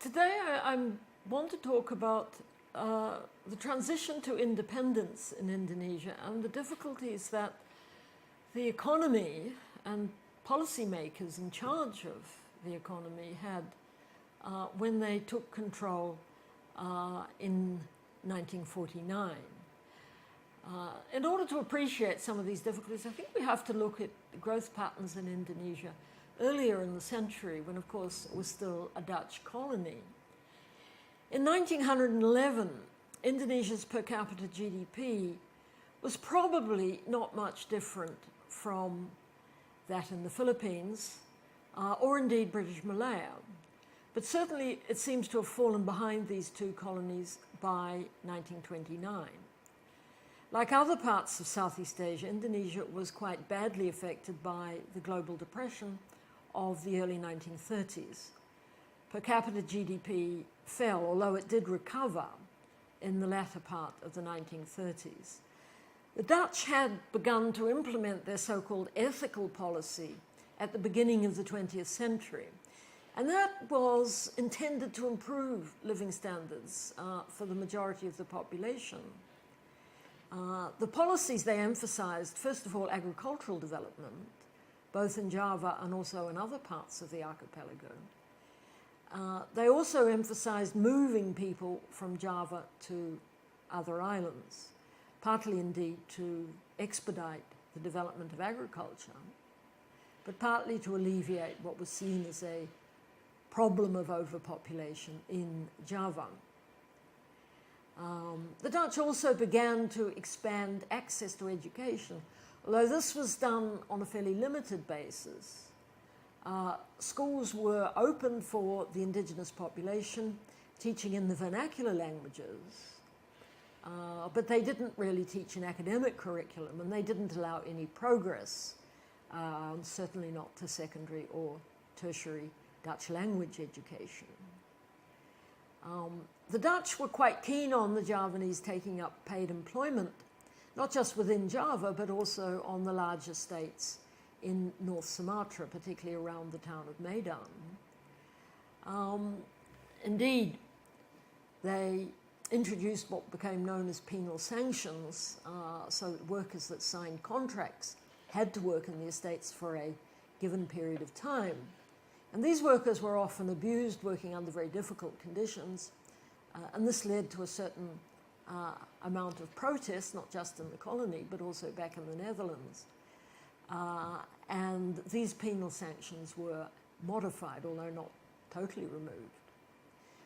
Today I want to talk about the transition to independence in Indonesia and the difficulties that the economy and policymakers in charge of the economy had when they took control in 1949. In order to appreciate some of these difficulties, I think we have to look at the growth patterns in Indonesia earlier in the century, when of course it was still a Dutch colony. In 1911, Indonesia's per capita GDP was probably not much different from that in the Philippines, or indeed British Malaya. But certainly it seems to have fallen behind these two colonies by 1929. Like other parts of Southeast Asia, Indonesia was quite badly affected by the global depression of the early 1930s. Per capita GDP fell, although it did recover in the latter part of the 1930s. The Dutch had begun to implement their so-called ethical policy at the beginning of the 20th century, and that was intended to improve living standards for the majority of the population. The policies they emphasized, first of all, agricultural development, both in Java and also in other parts of the archipelago. They also emphasized moving people from Java to other islands, partly indeed to expedite the development of agriculture, but partly to alleviate what was seen as a problem of overpopulation in Java. The Dutch also began to expand access to education, although this was done on a fairly limited basis. Schools were open for the indigenous population, teaching in the vernacular languages, but they didn't really teach an academic curriculum, and they didn't allow any progress, certainly not to secondary or tertiary Dutch language education. The Dutch were quite keen on the Javanese taking up paid employment, not just within Java, but also on the large estates in North Sumatra, particularly around the town of Medan. Indeed, they introduced what became known as penal sanctions, so that workers that signed contracts had to work in the estates for a given period of time. And these workers were often abused, working under very difficult conditions, and this led to a certain amount of protest, not just in the colony, but also back in the Netherlands. And these penal sanctions were modified, although not totally removed.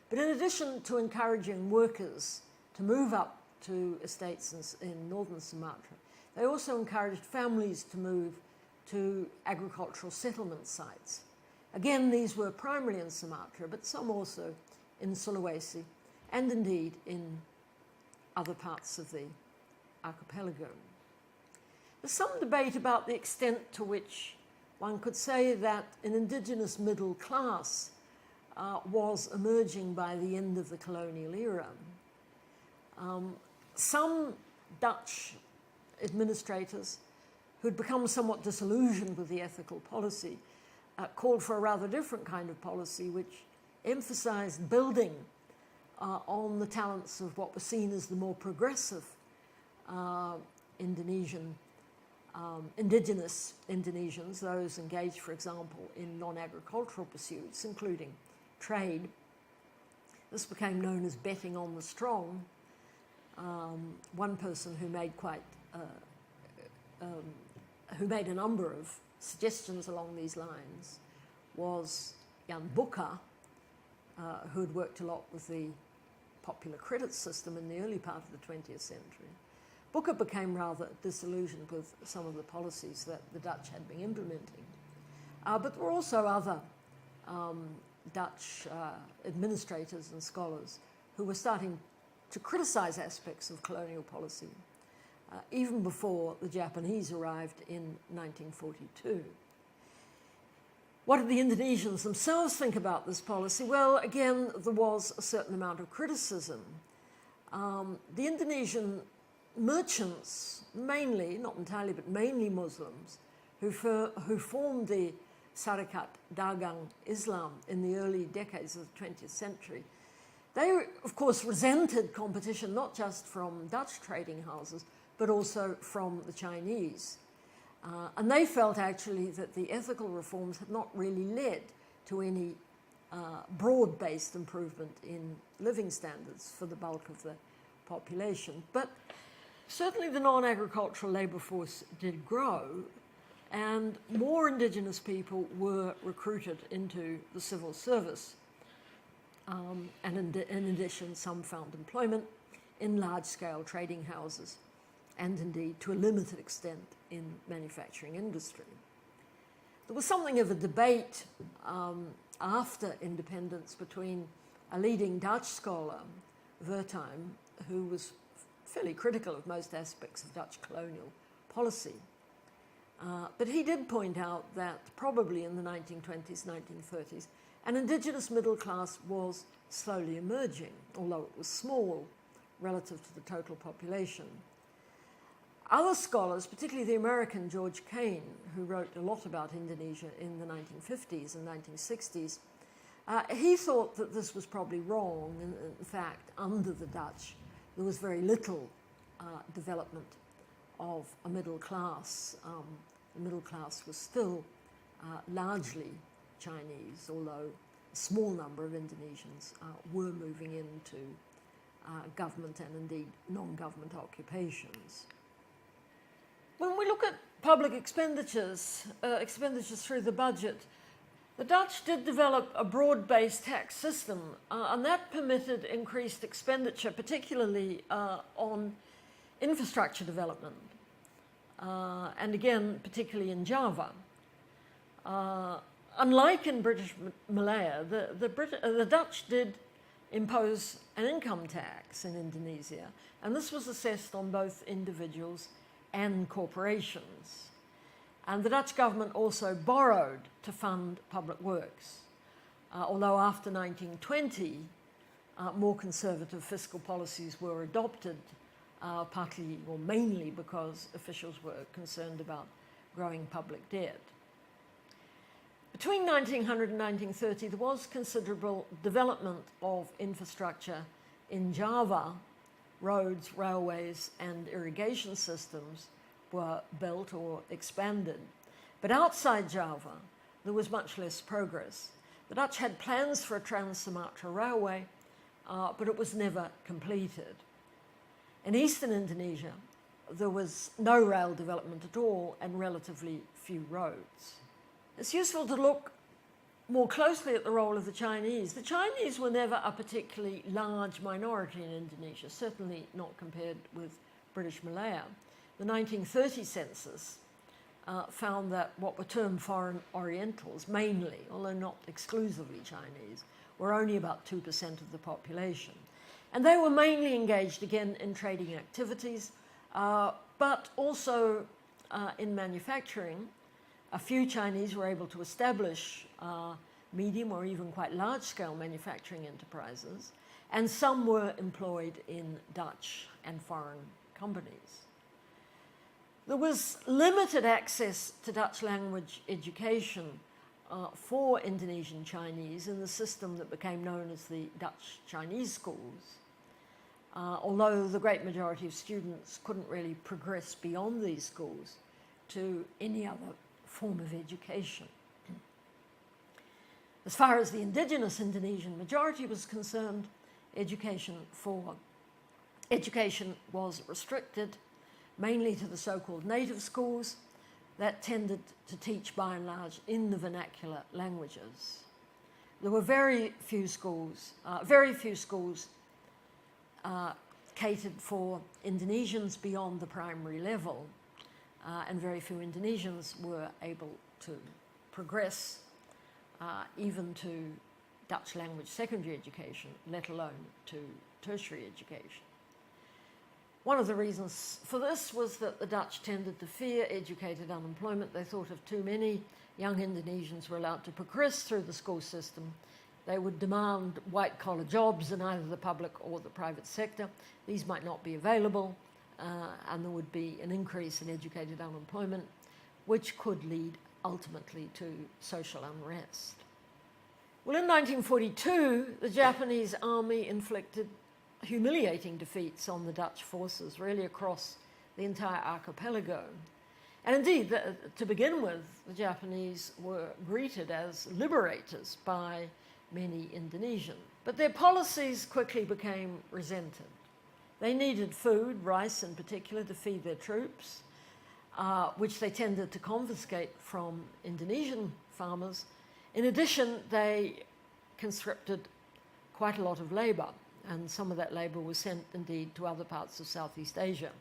But in addition to encouraging workers to move up to estates in northern Sumatra, they also encouraged families to move to agricultural settlement sites. Again, these were primarily in Sumatra, but some also in Sulawesi, and indeed in other parts of the archipelago. There's some debate about the extent to which one could say that an indigenous middle class was emerging by the end of the colonial era. Some Dutch administrators who'd become somewhat disillusioned with the ethical policy called for a rather different kind of policy, which emphasized building on the talents of what was seen as the more progressive indigenous Indonesians, those engaged, for example, in non-agricultural pursuits, including trade. This became known as betting on the strong. One person who made who made a number of suggestions along these lines was Jan Boeker, who had worked a lot with the popular credit system in the early part of the 20th century. Boeker became rather disillusioned with some of the policies that the Dutch had been implementing. But there were also other Dutch administrators and scholars who were starting to criticize aspects of colonial policy, even before the Japanese arrived in 1942. What did the Indonesians themselves think about this policy? Well, again, there was a certain amount of criticism. The Indonesian merchants, mainly, not entirely, but mainly Muslims, who formed the Syarikat Dagang Islam in the early decades of the 20th century, they, of course, resented competition not just from Dutch trading houses, but also from the Chinese. And they felt actually that the ethical reforms had not really led to any broad-based improvement in living standards for the bulk of the population. But certainly the non-agricultural labour force did grow, and more indigenous people were recruited into the civil service. And in addition, some found employment in large-scale trading houses, and indeed, to a limited extent, in manufacturing industry. There was something of a debate after independence between a leading Dutch scholar, Wertheim, who was fairly critical of most aspects of Dutch colonial policy. But he did point out that probably in the 1920s, 1930s, an indigenous middle class was slowly emerging, although it was small relative to the total population. Other scholars, particularly the American George Kane, who wrote a lot about Indonesia in the 1950s and 1960s, he thought that this was probably wrong. In fact, under the Dutch, there was very little development of a middle class. The middle class was still largely Chinese, although a small number of Indonesians were moving into government and indeed non-government occupations. When we look at public expenditures, expenditures through the budget, the Dutch did develop a broad-based tax system, and that permitted increased expenditure, particularly on infrastructure development, and again, particularly in Java. Unlike in British Malaya, the Dutch did impose an income tax in Indonesia, and this was assessed on both individuals and corporations. And the Dutch government also borrowed to fund public works, although after 1920, more conservative fiscal policies were adopted, partly or mainly because officials were concerned about growing public debt. Between 1900 and 1930, there was considerable development of infrastructure in Java. Roads, railways, and irrigation systems were built or expanded. But outside Java, there was much less progress. The Dutch had plans for a Trans-Sumatra railway, but it was never completed. In eastern Indonesia, there was no rail development at all and relatively few roads. It's useful to look more closely at the role of the Chinese. The Chinese were never a particularly large minority in Indonesia, certainly not compared with British Malaya. The 1930 census found that what were termed foreign Orientals, mainly, although not exclusively Chinese, were only about 2% of the population. And they were mainly engaged, again, in trading activities, but also in manufacturing. A few Chinese were able to establish medium or even quite large-scale manufacturing enterprises, and some were employed in Dutch and foreign companies. There was limited access to Dutch language education for Indonesian Chinese in the system that became known as the Dutch Chinese schools, although the great majority of students couldn't really progress beyond these schools to any other form of education. As far as the indigenous Indonesian majority was concerned, education was restricted mainly to the so-called native schools that tended to teach by and large in the vernacular languages. There were very few schools catered for Indonesians beyond the primary level, and very few Indonesians were able to progress even to Dutch language secondary education, let alone to tertiary education. One of the reasons for this was that the Dutch tended to fear educated unemployment. They thought if too many young Indonesians were allowed to progress through the school system, they would demand white-collar jobs in either the public or the private sector. These might not be available, and there would be an increase in educated unemployment, which could lead ultimately to social unrest. Well, in 1942, the Japanese army inflicted humiliating defeats on the Dutch forces, really across the entire archipelago. And indeed, to begin with, the Japanese were greeted as liberators by many Indonesians. But their policies quickly became resented. They needed food, rice in particular, to feed their troops, which they tended to confiscate from Indonesian farmers. In addition, they conscripted quite a lot of labour, and some of that labour was sent indeed to other parts of Southeast Asia.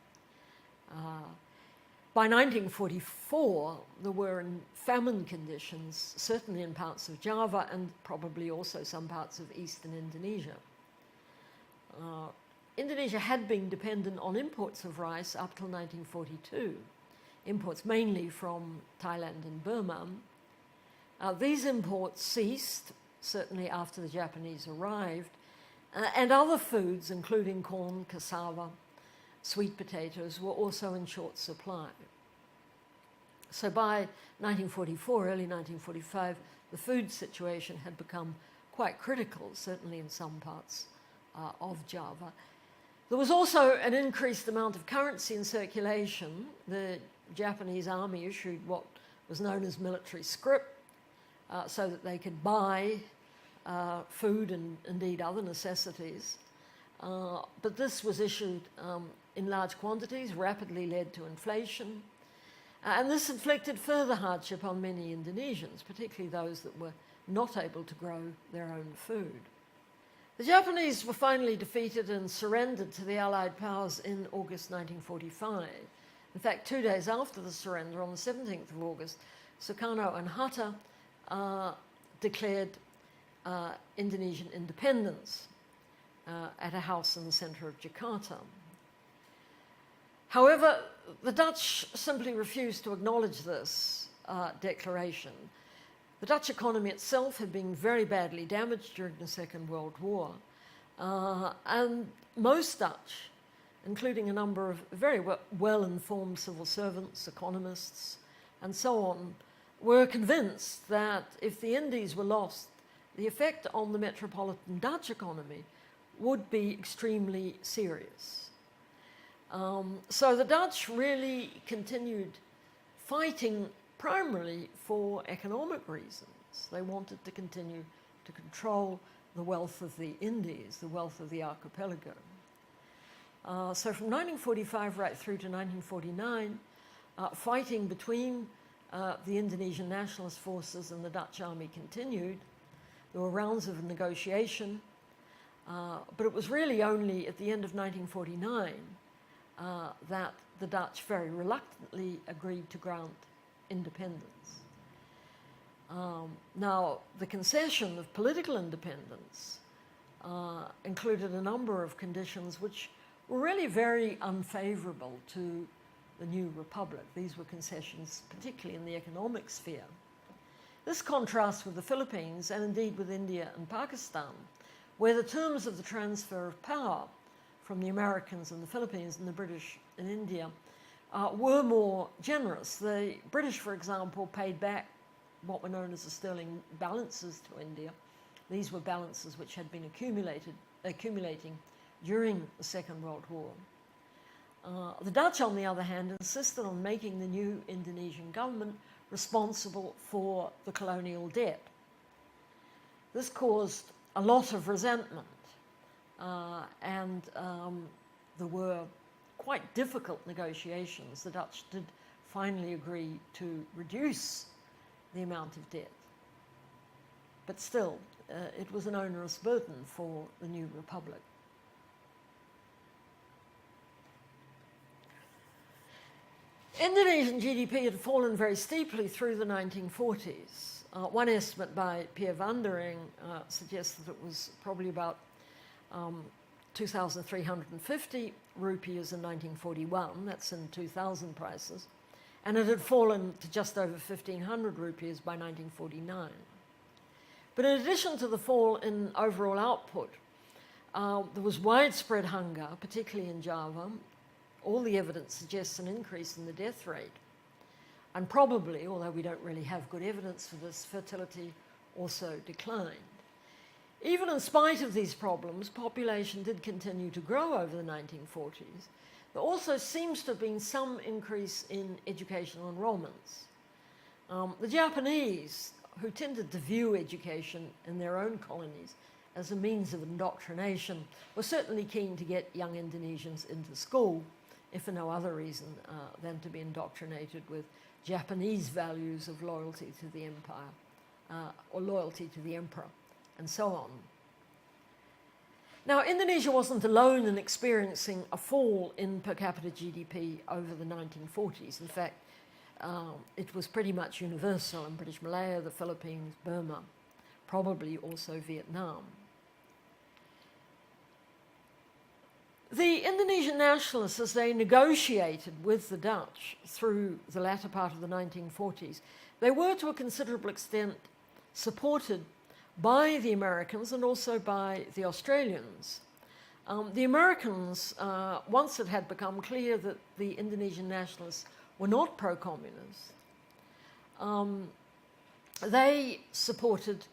By 1944, there were famine conditions, certainly in parts of Java and probably also some parts of eastern Indonesia. Indonesia had been dependent on imports of rice up till 1942, imports mainly from Thailand and Burma. These imports ceased, certainly after the Japanese arrived, and other foods, including corn, cassava, sweet potatoes, were also in short supply. So by 1944, early 1945, the food situation had become quite critical, certainly in some parts of Java. There was also an increased amount of currency in circulation. The Japanese army issued what was known as military scrip, so that they could buy food and indeed other necessities. But this was issued in large quantities, rapidly led to inflation. And this inflicted further hardship on many Indonesians, particularly those that were not able to grow their own food. The Japanese were finally defeated and surrendered to the Allied powers in August 1945. In fact, 2 days after the surrender, on the 17th of August, Sukarno and Hatta declared Indonesian independence at a house in the centre of Jakarta. However, the Dutch simply refused to acknowledge this declaration. The Dutch economy itself had been very badly damaged during the Second World War, and most Dutch, including a number of very well-informed civil servants, economists, and so on, were convinced that if the Indies were lost, the effect on the metropolitan Dutch economy would be extremely serious. So the Dutch really continued fighting primarily for economic reasons. They wanted to continue to control the wealth of the Indies, the wealth of the archipelago. So from 1945 right through to 1949, fighting between the Indonesian nationalist forces and the Dutch army continued. There were rounds of negotiation, but it was really only at the end of 1949 that the Dutch very reluctantly agreed to grant independence. Now, the concession of political independence included a number of conditions which were really very unfavourable to the new republic. These were concessions particularly in the economic sphere. This contrasts with the Philippines and indeed with India and Pakistan, where the terms of the transfer of power from the Americans in the Philippines and the British in India were more generous. The British, for example, paid back what were known as the sterling balances to India. These were balances which had been accumulating during the Second World War. The Dutch, on the other hand, insisted on making the new Indonesian government responsible for the colonial debt. This caused a lot of resentment, and there were quite difficult negotiations. The Dutch did finally agree to reduce the amount of debt, but still, it was an onerous burden for the new republic. Indonesian GDP had fallen very steeply through the 1940s. One estimate by Pierre Vandering suggests that it was probably about 2,350 rupees in 1941, that's in 2000 prices, and it had fallen to just over 1,500 rupees by 1949. But in addition to the fall in overall output, there was widespread hunger, particularly in Java. All the evidence suggests an increase in the death rate. and probably, although we don't really have good evidence for this, fertility also declined. Even in spite of these problems, population did continue to grow over the 1940s. There also seems to have been some increase in educational enrollments. The Japanese, who tended to view education in their own colonies as a means of indoctrination, were certainly keen to get young Indonesians into school, if for no other reason than to be indoctrinated with Japanese values of loyalty to the empire or loyalty to the emperor, and so on. Now, Indonesia wasn't alone in experiencing a fall in per capita GDP over the 1940s. In fact, it was pretty much universal in British Malaya, the Philippines, Burma, probably also Vietnam. The Indonesian nationalists, as they negotiated with the Dutch through the latter part of the 1940s, they were to a considerable extent supported by the Americans and also by the Australians. The Americans, once it had become clear that the Indonesian nationalists were not pro-communist, they supported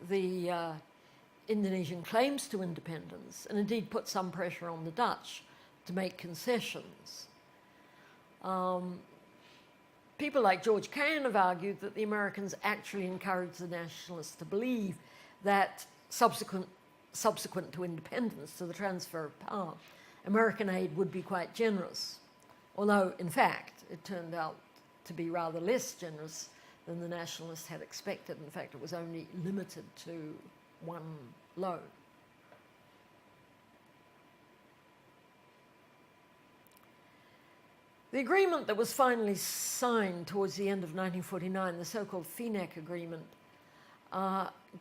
the Indonesian claims to independence and indeed put some pressure on the Dutch to make concessions. People like George Cairn have argued that the Americans actually encouraged the nationalists to believe that subsequent to independence, to the transfer of power, American aid would be quite generous, although in fact it turned out to be rather less generous than the nationalists had expected. In fact, it was only limited to one loan. The agreement that was finally signed towards the end of 1949, the so-called FINEC agreement,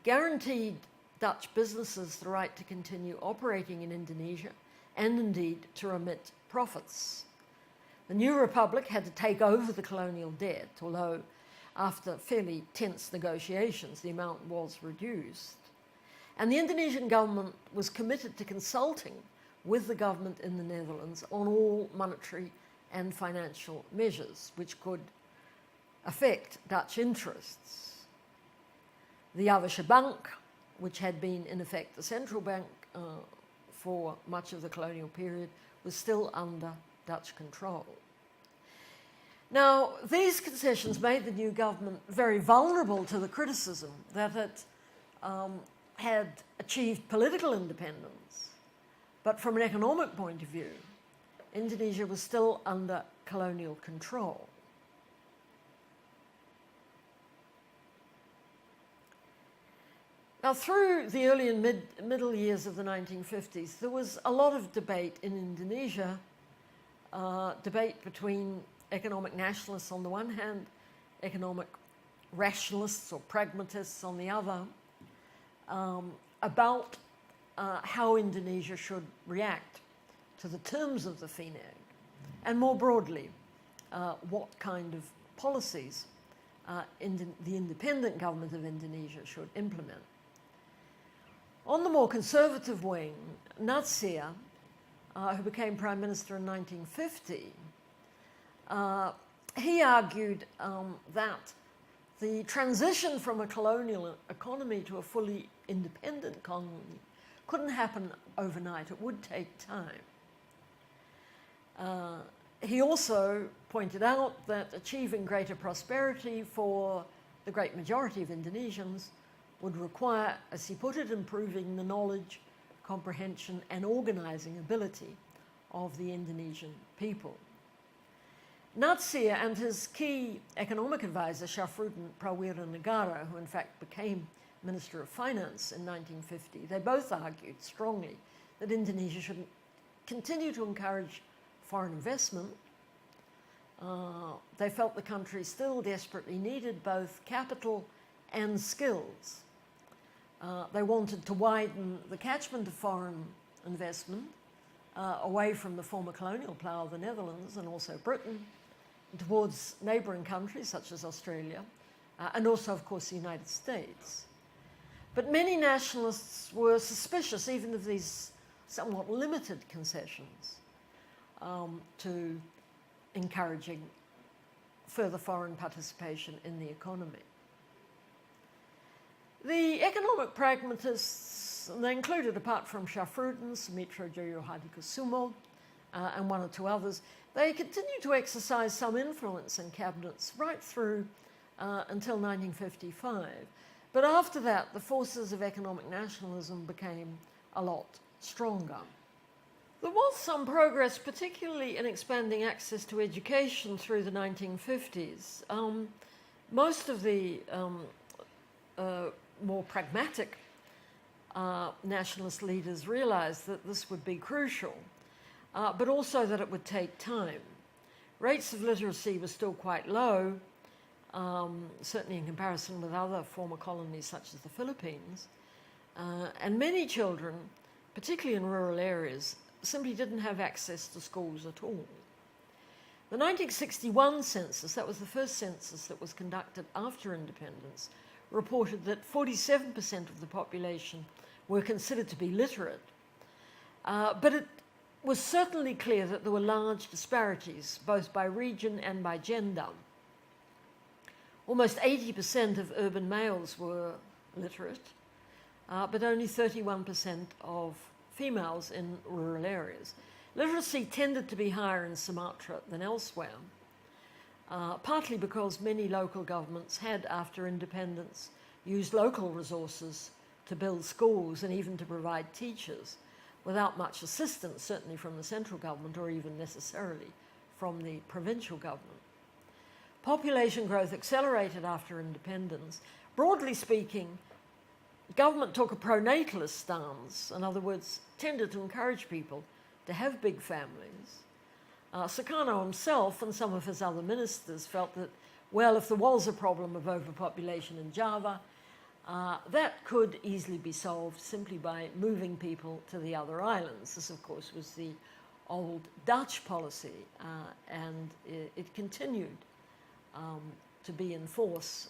guaranteed Dutch businesses the right to continue operating in Indonesia and indeed to remit profits. The new republic had to take over the colonial debt, although after fairly tense negotiations the amount was reduced. And the Indonesian government was committed to consulting with the government in the Netherlands on all monetary and financial measures which could affect Dutch interests. The Javische Bank, which had been in effect the central bank for much of the colonial period, was still under Dutch control. Now, these concessions made the new government very vulnerable to the criticism that it had achieved political independence, but from an economic point of view, Indonesia was still under colonial control. Now, through the early and middle years of the 1950s, there was a lot of debate in Indonesia, debate between economic nationalists on the one hand, economic rationalists or pragmatists on the other, about how Indonesia should react to the terms of the FINEG, and more broadly, what kind of policies the independent government of Indonesia should implement. On the more conservative wing, Natsir, who became Prime Minister in 1950, he argued that the transition from a colonial economy to a fully independent colony couldn't happen overnight. It would take time. He also pointed out that achieving greater prosperity for the great majority of Indonesians would require, as he put it, improving the knowledge, comprehension and organising ability of the Indonesian people. Natsir and his key economic advisor, Syafruddin Prawira Negara, who in fact became Minister of Finance in 1950, they both argued strongly that Indonesia should continue to encourage foreign investment. They felt the country still desperately needed both capital and skills. They wanted to widen the catchment of foreign investment away from the former colonial power of the Netherlands and also Britain, towards neighbouring countries such as Australia, and also, of course, the United States. But many nationalists were suspicious even of these somewhat limited concessions to encouraging further foreign participation in the economy. The economic pragmatists, they included, apart from Shafruddin, Sumitra Jayahardikusumo, and one or two others, they continued to exercise some influence in cabinets right through until 1955. But after that, the forces of economic nationalism became a lot stronger. There was some progress, particularly in expanding access to education through the 1950s. Most of the more pragmatic nationalist leaders realized that this would be crucial, but also that it would take time. Rates of literacy were still quite low, certainly in comparison with other former colonies such as the Philippines, and many children, particularly in rural areas, simply didn't have access to schools at all. The 1961 census, that was the first census that was conducted after independence, reported that 47% of the population were considered to be literate, but it was certainly clear that there were large disparities, both by region and by gender. Almost 80% of urban males were literate, but only 31% of females in rural areas. Literacy tended to be higher in Sumatra than elsewhere, partly because many local governments had, after independence, used local resources to build schools and even to provide teachers without much assistance, certainly from the central government or even necessarily from the provincial government. Population growth accelerated after independence. Broadly speaking, government took a pronatalist stance, in other words, tended to encourage people to have big families. Sukarno himself and some of his other ministers felt that, well, if there was a problem of overpopulation in Java, that could easily be solved simply by moving people to the other islands. This, of course, was the old Dutch policy, and it continued to be in force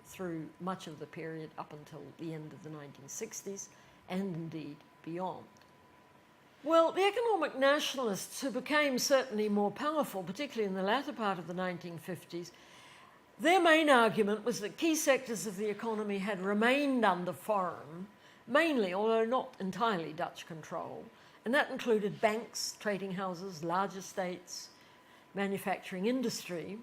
through much of the period up until the end of the 1960s, and indeed beyond. Well, the economic nationalists, who became certainly more powerful, particularly in the latter part of the 1950s, their main argument was that key sectors of the economy had remained under foreign, mainly, although not entirely, Dutch control, and that included banks, trading houses, large estates, manufacturing industry.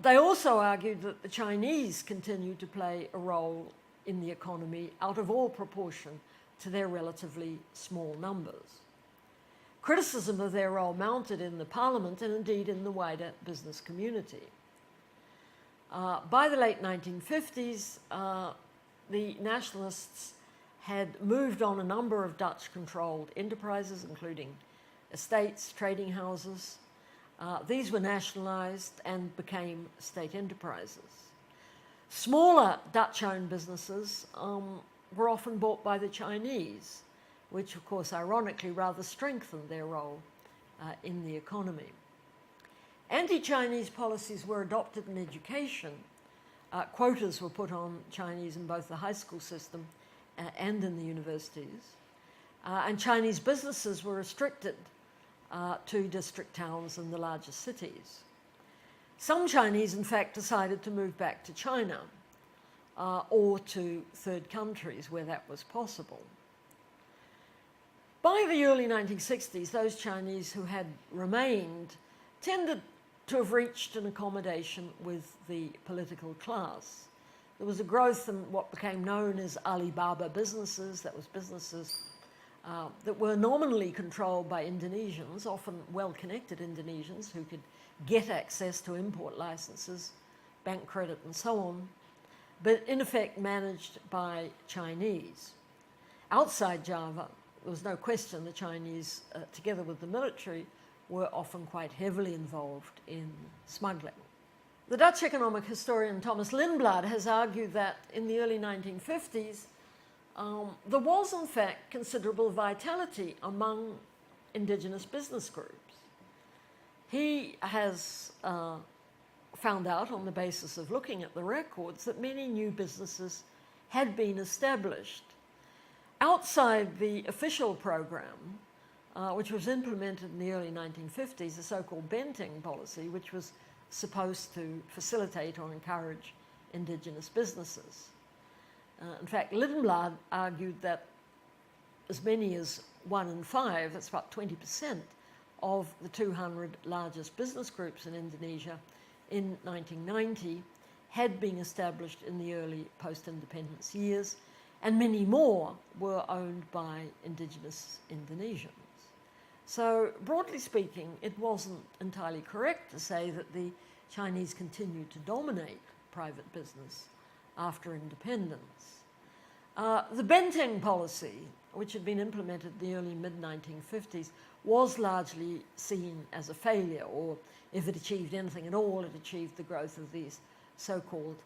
They also argued that the Chinese continued to play a role in the economy out of all proportion to their relatively small numbers. Criticism of their role mounted in the parliament and indeed in the wider business community. By the late 1950s, the nationalists had moved on a number of Dutch-controlled enterprises, including estates, trading houses. These were nationalised and became state enterprises. Smaller Dutch-owned businesses were often bought by the Chinese, which, of course, ironically rather strengthened their role in the economy. Anti-Chinese policies were adopted in education. Quotas were put on Chinese in both the high school system and in the universities. And Chinese businesses were restricted to district towns and the largest cities. Some Chinese, in fact, decided to move back to China or to third countries where that was possible. By the early 1960s, those Chinese who had remained tended to have reached an accommodation with the political class. There was a growth in what became known as Alibaba businesses, that was businesses that were nominally controlled by Indonesians, often well-connected Indonesians who could get access to import licenses, bank credit and so on, but in effect managed by Chinese. Outside Java, there was no question the Chinese, together with the military, were often quite heavily involved in smuggling. The Dutch economic historian Thomas Lindblad has argued that in the early 1950s, there was in fact considerable vitality among indigenous business groups. He has found out on the basis of looking at the records that many new businesses had been established. Outside the official program, which was implemented in the early 1950s, the so-called Banting policy, which was supposed to facilitate or encourage indigenous businesses. In fact, Lindblad argued that as many as 1 in 5, that's about 20%, of the 200 largest business groups in Indonesia in 1990 had been established in the early post-independence years, and many more were owned by indigenous Indonesians. So, broadly speaking, it wasn't entirely correct to say that the Chinese continued to dominate private business after independence. The Banting policy, which had been implemented in the early mid-1950s, was largely seen as a failure, or if it achieved anything at all, it achieved the growth of these so-called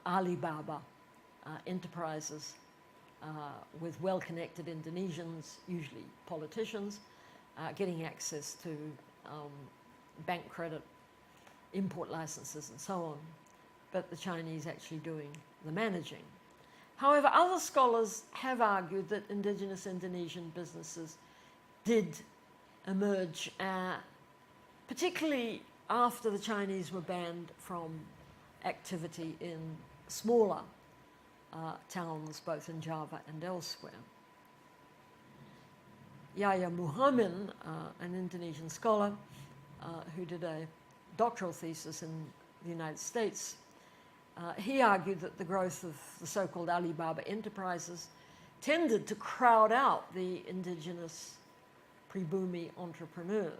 Alibaba enterprises with well-connected Indonesians, usually politicians, getting access to bank credit, import licenses and so on, but the Chinese actually doing the managing. However, other scholars have argued that indigenous Indonesian businesses did emerge, particularly after the Chinese were banned from activity in smaller towns, both in Java and elsewhere. Yahya Muhammad, an Indonesian scholar who did a doctoral thesis in the United States, he argued that the growth of the so-called Alibaba enterprises tended to crowd out the indigenous pribumi entrepreneurs.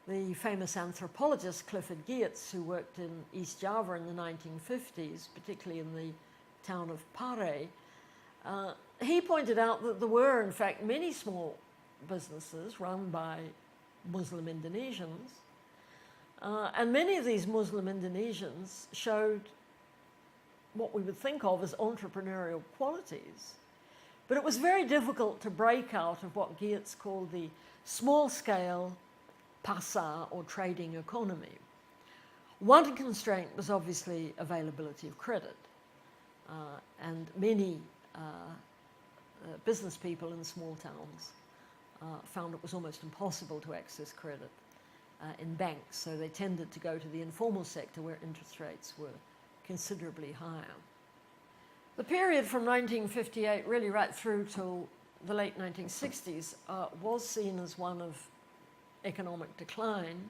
The famous anthropologist Clifford Geertz, who worked in East Java in the 1950s, particularly in the town of Pare, he pointed out that there were, in fact, many small businesses run by Muslim Indonesians, and many of these Muslim Indonesians showed what we would think of as entrepreneurial qualities. But it was very difficult to break out of what Geertz called the small-scale pasar, or trading economy. One constraint was obviously availability of credit, and many business people in small towns found it was almost impossible to access credit in banks, so they tended to go to the informal sector where interest rates were considerably higher. The period from 1958 really right through till the late 1960s was seen as one of economic decline.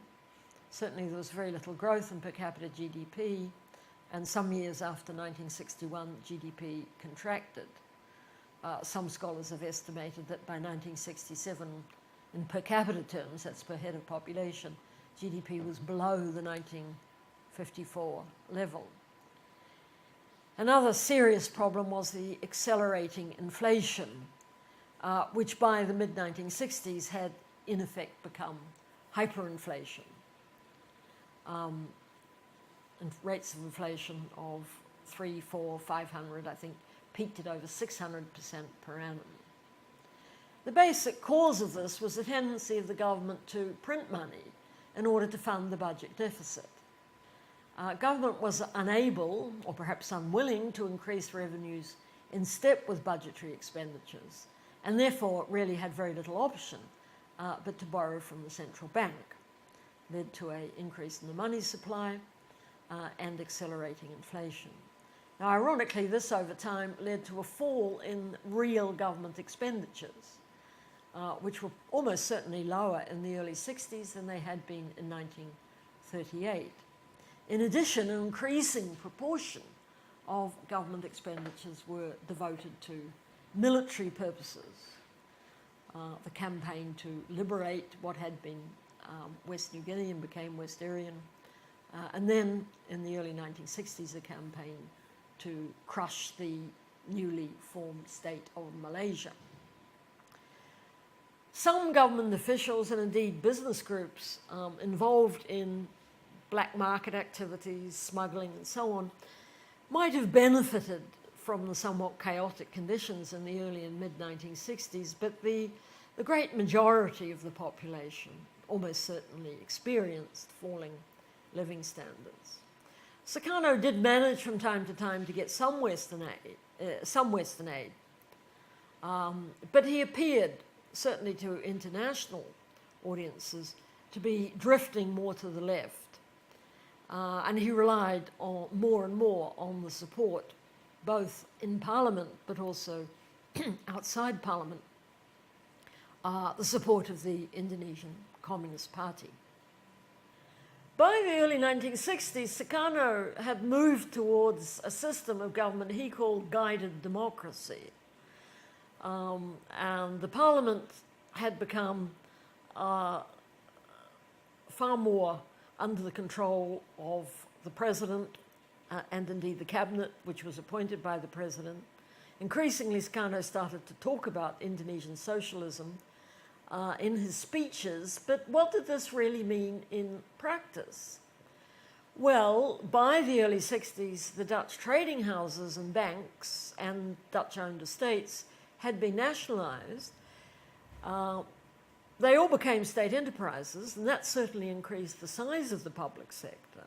Certainly there was very little growth in per capita GDP, and some years after 1961 GDP contracted. Some scholars have estimated that by 1967, in per capita terms, that's per head of population, GDP was below the 1954 level. Another serious problem was the accelerating inflation, which by the mid-1960s had in effect become hyperinflation. And rates of inflation of 300, 400, 500, I think, peaked at over 600% per annum. The basic cause of this was the tendency of the government to print money in order to fund the budget deficit. Government was unable, or perhaps unwilling, to increase revenues in step with budgetary expenditures, and therefore really had very little option but to borrow from the central bank. Led to an increase in the money supply and accelerating inflation. Now, ironically, this over time led to a fall in real government expenditures, which were almost certainly lower in the early 60s than they had been in 1938. In addition, an increasing proportion of government expenditures were devoted to military purposes. The campaign to liberate what had been West New Guinea and became West Irian, and then in the early 1960s, a campaign to crush the newly formed state of Malaysia. Some government officials and indeed business groups involved in black market activities, smuggling and so on, might have benefited from the somewhat chaotic conditions in the early and mid-1960s, but the great majority of the population almost certainly experienced falling living standards. Sukarno did manage from time to time to get some Western aid, but he appeared, certainly to international audiences, to be drifting more to the left And he relied more and more on the support, both in Parliament but also outside Parliament, the support of the Indonesian Communist Party. By the early 1960s, Sukarno had moved towards a system of government he called guided democracy. And the Parliament had become far more under the control of the President and indeed the Cabinet, which was appointed by the President. Increasingly, Sukarno started to talk about Indonesian socialism in his speeches, but what did this really mean in practice? Well, by the early 60s, the Dutch trading houses and banks and Dutch-owned estates had been nationalised. They all became state enterprises, and that certainly increased the size of the public sector.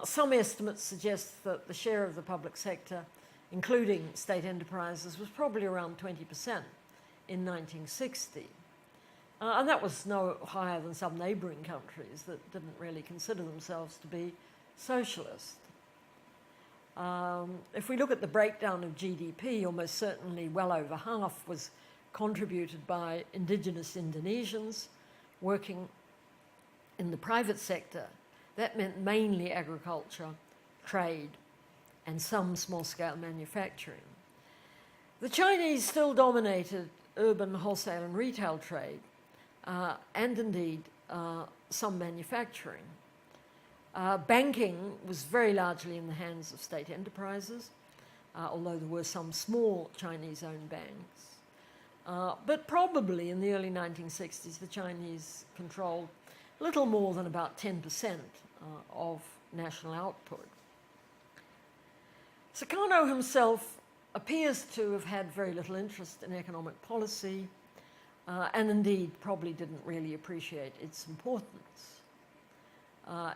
Some estimates suggest that the share of the public sector, including state enterprises, was probably around 20% in 1960. And that was no higher than some neighbouring countries that didn't really consider themselves to be socialist. If we look at the breakdown of GDP, almost certainly well over half was contributed by indigenous Indonesians working in the private sector. That meant mainly agriculture, trade, and some small-scale manufacturing. The Chinese still dominated urban wholesale and retail trade, and indeed some manufacturing. Banking was very largely in the hands of state enterprises, although there were some small Chinese-owned banks. But probably in the early 1960s, the Chinese controlled little more than about 10% of national output. Sukarno himself appears to have had very little interest in economic policy, and indeed probably didn't really appreciate its importance.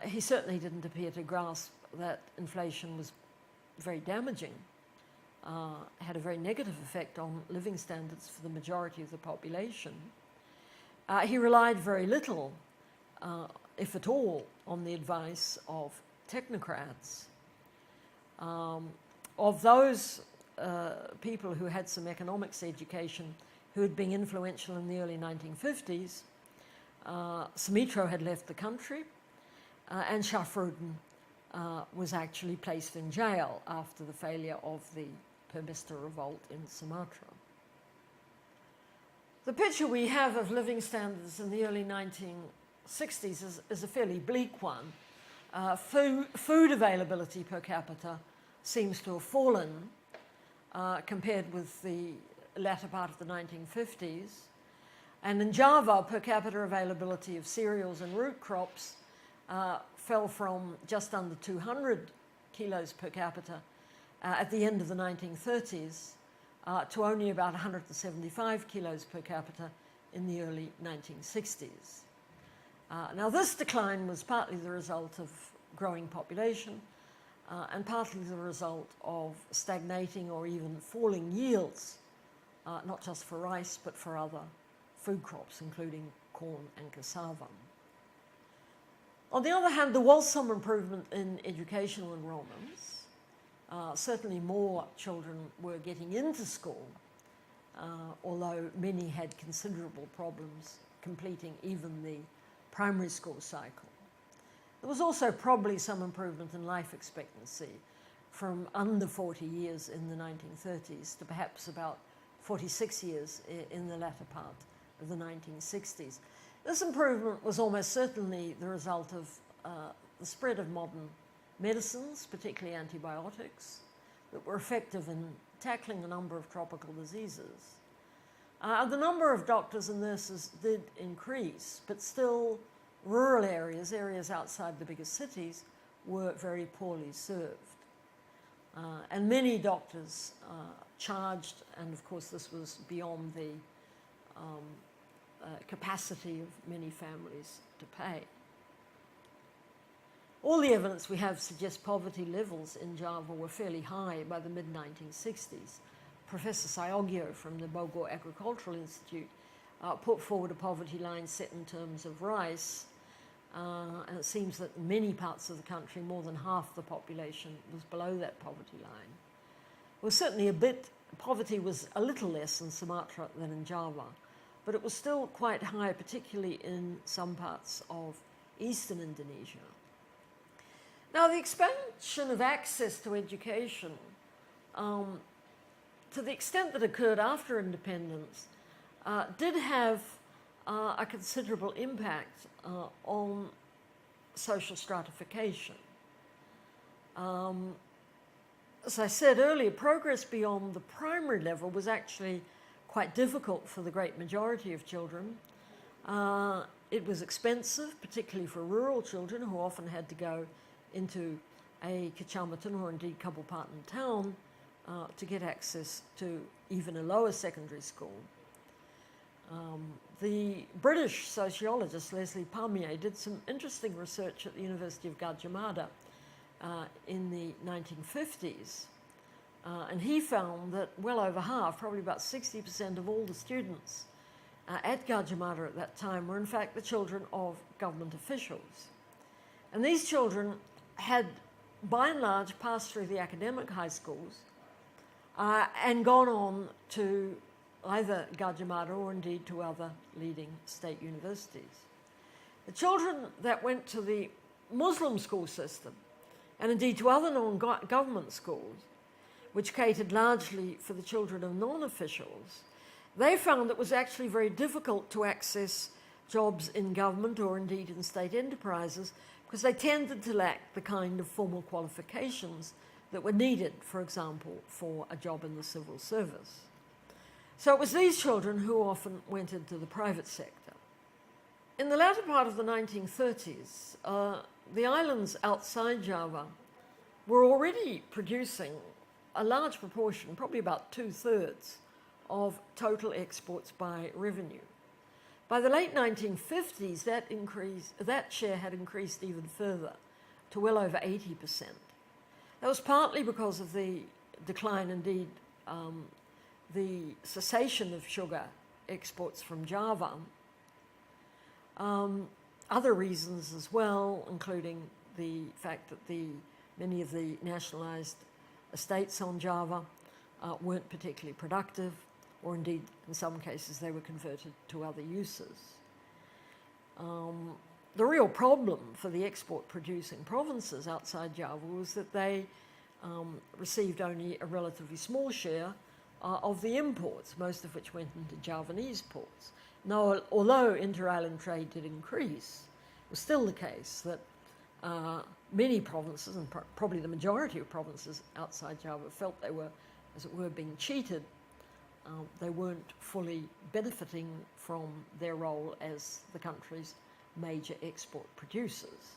He certainly didn't appear to grasp that inflation was very damaging, had a very negative effect on living standards for the majority of the population. He relied very little, if at all, on the advice of technocrats. Of those people who had some economics education who had been influential in the early 1950s, Sumitro had left the country, and Shafruddin was actually placed in jail after the failure of the Permesta revolt in Sumatra. The picture we have of living standards in the early 1960s is a fairly bleak one. Food availability per capita seems to have fallen compared with the latter part of the 1950s. And in Java, per capita availability of cereals and root crops fell from just under 200 kilos per capita at the end of the 1930s to only about 175 kilos per capita in the early 1960s. Now, this decline was partly the result of growing population and partly the result of stagnating or even falling yields, not just for rice, but for other food crops, including corn and cassava. On the other hand, there was some improvement in educational enrolments. Certainly more children were getting into school, although many had considerable problems completing even the primary school cycle. There was also probably some improvement in life expectancy from under 40 years in the 1930s to perhaps about 46 years in the latter part of the 1960s. This improvement was almost certainly the result of the spread of modern medicines, particularly antibiotics, that were effective in tackling a number of tropical diseases. The number of doctors and nurses did increase, but still rural areas, areas outside the biggest cities, were very poorly served. And many doctors charged, and of course this was beyond the capacity of many families to pay. All the evidence we have suggests poverty levels in Java were fairly high by the mid-1960s. Professor Sayogyo from the Bogor Agricultural Institute put forward a poverty line set in terms of rice and it seems that in many parts of the country, more than half the population was below that poverty line. It was certainly poverty was a little less in Sumatra than in Java, but it was still quite high, particularly in some parts of eastern Indonesia. Now, the expansion of access to education, to the extent that occurred after independence, did have a considerable impact on social stratification. As I said earlier, progress beyond the primary level was actually quite difficult for the great majority of children. It was expensive, particularly for rural children who often had to go into a kecamatan or indeed kabupaten town to get access to even a lower secondary school. The British sociologist Leslie Palmier did some interesting research at the University of Gadjah Mada in the 1950s, and he found that well over half, probably about 60% of all the students at Gadjah Mada at that time were in fact the children of government officials. And these children had, by and large, passed through the academic high schools and gone on to either Gadjah Mada or indeed to other leading state universities. The children that went to the Muslim school system and indeed to other non-government schools, which catered largely for the children of non-officials, they found it was actually very difficult to access jobs in government or indeed in state enterprises because they tended to lack the kind of formal qualifications that were needed, for example, for a job in the civil service. So it was these children who often went into the private sector. In the latter part of the 1930s, the islands outside Java were already producing a large proportion, probably about 2/3, of total exports by revenue. By the late 1950s, that share had increased even further to well over 80%. That was partly because of the decline, indeed, the cessation of sugar exports from Java. Other reasons as well, including the fact that many of the nationalised estates on Java weren't particularly productive, or indeed, in some cases, they were converted to other uses. The real problem for the export-producing provinces outside Java was that they received only a relatively small share of the imports, most of which went into Javanese ports. Now, although inter-island trade did increase, it was still the case that many provinces, and probably the majority of provinces outside Java, felt they were, as it were, being cheated. They weren't fully benefiting from their role as the country's major export producers.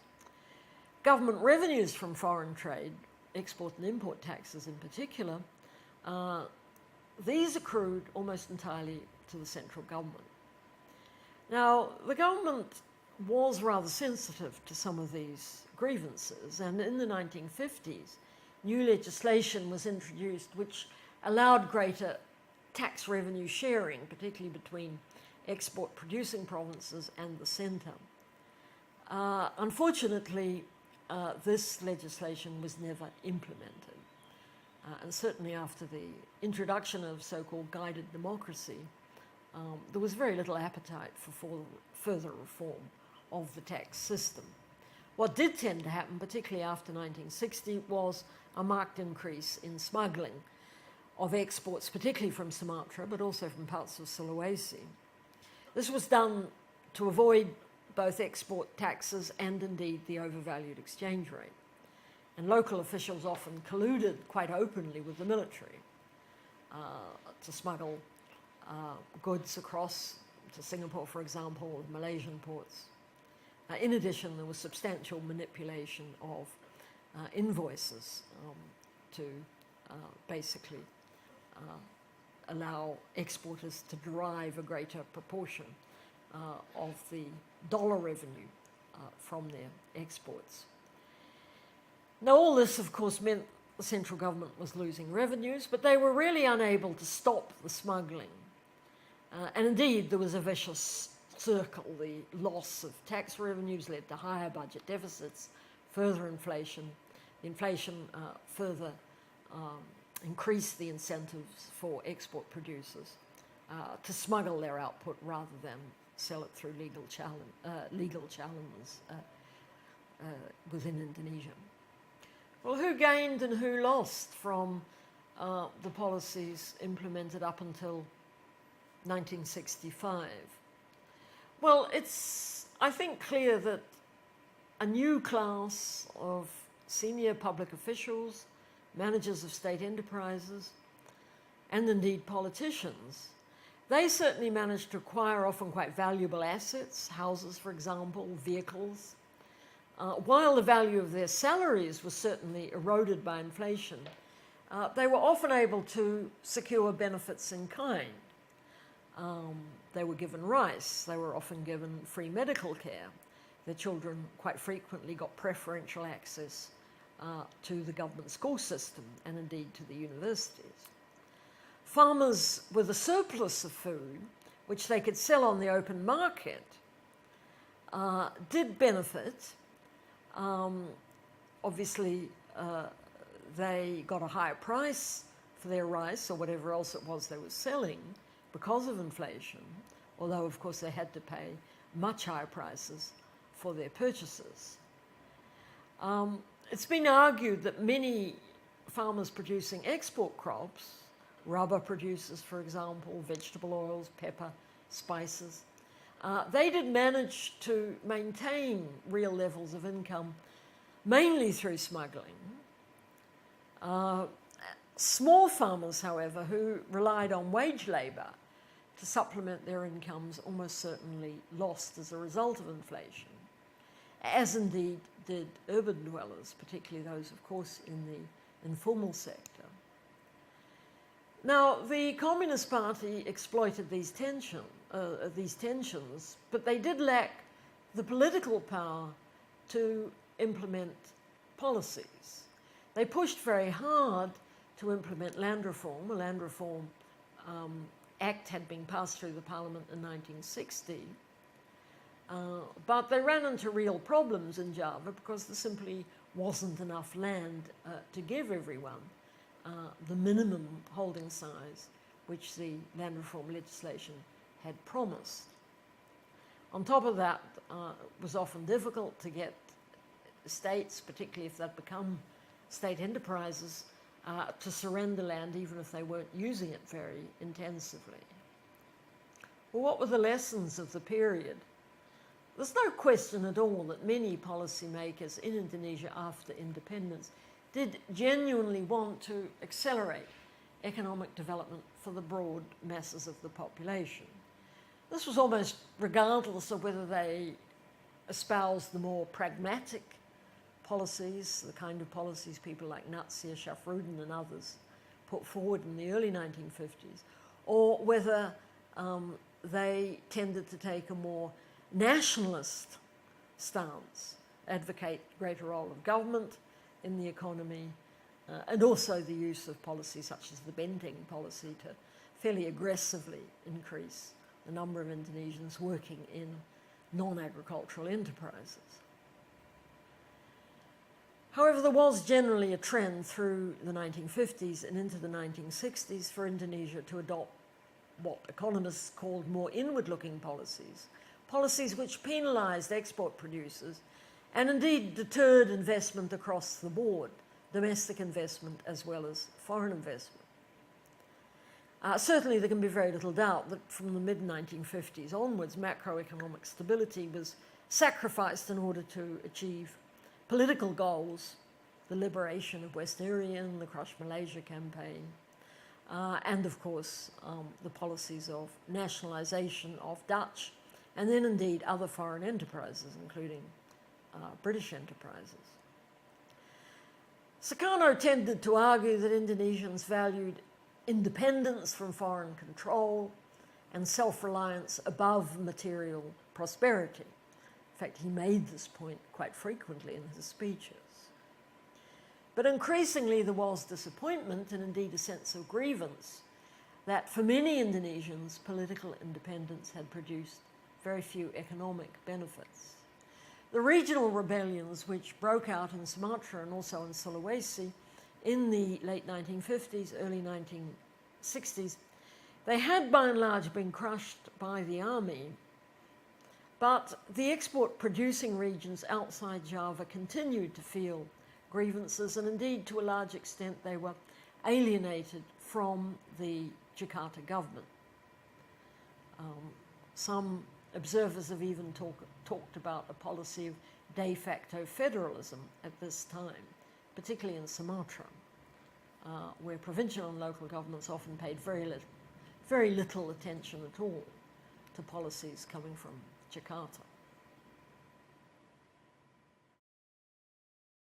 Government revenues from foreign trade, export and import taxes in particular, these accrued almost entirely to the central government. Now, the government was rather sensitive to some of these grievances, and in the 1950s, new legislation was introduced which allowed greater tax revenue sharing, particularly between export-producing provinces and the centre. Unfortunately, this legislation was never implemented. And certainly after the introduction of so-called guided democracy, there was very little appetite for further reform of the tax system. What did tend to happen, particularly after 1960, was a marked increase in smuggling of exports, particularly from Sumatra, but also from parts of Sulawesi. This was done to avoid both export taxes and indeed the overvalued exchange rate. And local officials often colluded quite openly with the military to smuggle goods across to Singapore, for example, or Malaysian ports. In addition, there was substantial manipulation of invoices to basically allow exporters to derive a greater proportion of the dollar revenue from their exports. Now, all this, of course, meant the central government was losing revenues, but they were really unable to stop the smuggling. And indeed, there was a vicious circle. The loss of tax revenues led to higher budget deficits, further inflation. Inflation further increased the incentives for export producers to smuggle their output rather than sell it through legal channels within Indonesia. Well, who gained and who lost from the policies implemented up until 1965? Well, it's, I think, clear that a new class of senior public officials, managers of state enterprises, and indeed politicians, they certainly managed to acquire often quite valuable assets, houses, for example, vehicles, while the value of their salaries was certainly eroded by inflation. They were often able to secure benefits in kind. They were given rice, they were often given free medical care. Their children quite frequently got preferential access to the government school system and indeed to the universities. Farmers with a surplus of food, which they could sell on the open market, did benefit. Obviously, they got a higher price for their rice or whatever else it was they were selling because of inflation, although of course they had to pay much higher prices for their purchases. It's been argued that many farmers producing export crops, rubber producers, for example, vegetable oils, pepper, spices, they did manage to maintain real levels of income, mainly through smuggling. Small farmers, however, who relied on wage labour to supplement their incomes almost certainly lost as a result of inflation, as indeed did urban dwellers, particularly those, of course, in the informal sector. Now, the Communist Party exploited these tensions, but they did lack the political power to implement policies. They pushed very hard to implement land reform. A land reform act had been passed through the parliament in 1960, but they ran into real problems in Java because there simply wasn't enough land to give everyone the minimum holding size which the land reform legislation had promised. On top of that, it was often difficult to get states, particularly if they'd become state enterprises, to surrender land even if they weren't using it very intensively. Well, what were the lessons of the period? There's no question at all that many policymakers in Indonesia after independence did genuinely want to accelerate economic development for the broad masses of the population. This was almost regardless of whether they espoused the more pragmatic policies, the kind of policies people like Natsir, Shafruddin and others put forward in the early 1950s, or whether they tended to take a more nationalist stance, advocate greater role of government in the economy, and also the use of policies such as the Banting policy to fairly aggressively increase the number of Indonesians working in non-agricultural enterprises. However, there was generally a trend through the 1950s and into the 1960s for Indonesia to adopt what economists called more inward-looking policies, policies which penalised export producers and indeed deterred investment across the board, domestic investment as well as foreign investment. Certainly there can be very little doubt that from the mid-1950s onwards, macroeconomic stability was sacrificed in order to achieve political goals, the liberation of West Irian, the Crush Malaysia campaign, and of course the policies of nationalisation of Dutch and then indeed other foreign enterprises, including British enterprises. Sukarno tended to argue that Indonesians valued independence from foreign control and self-reliance above material prosperity. In fact, he made this point quite frequently in his speeches. But increasingly there was disappointment and indeed a sense of grievance that for many Indonesians, political independence had produced very few economic benefits. The regional rebellions which broke out in Sumatra and also in Sulawesi in the late 1950s, early 1960s, they had by and large been crushed by the army, but the export-producing regions outside Java continued to feel grievances, and indeed, to a large extent, they were alienated from the Jakarta government. Some observers have even talked about a policy of de facto federalism at this time, particularly in Sumatra, where provincial and local governments often paid very little attention at all to policies coming from Jakarta.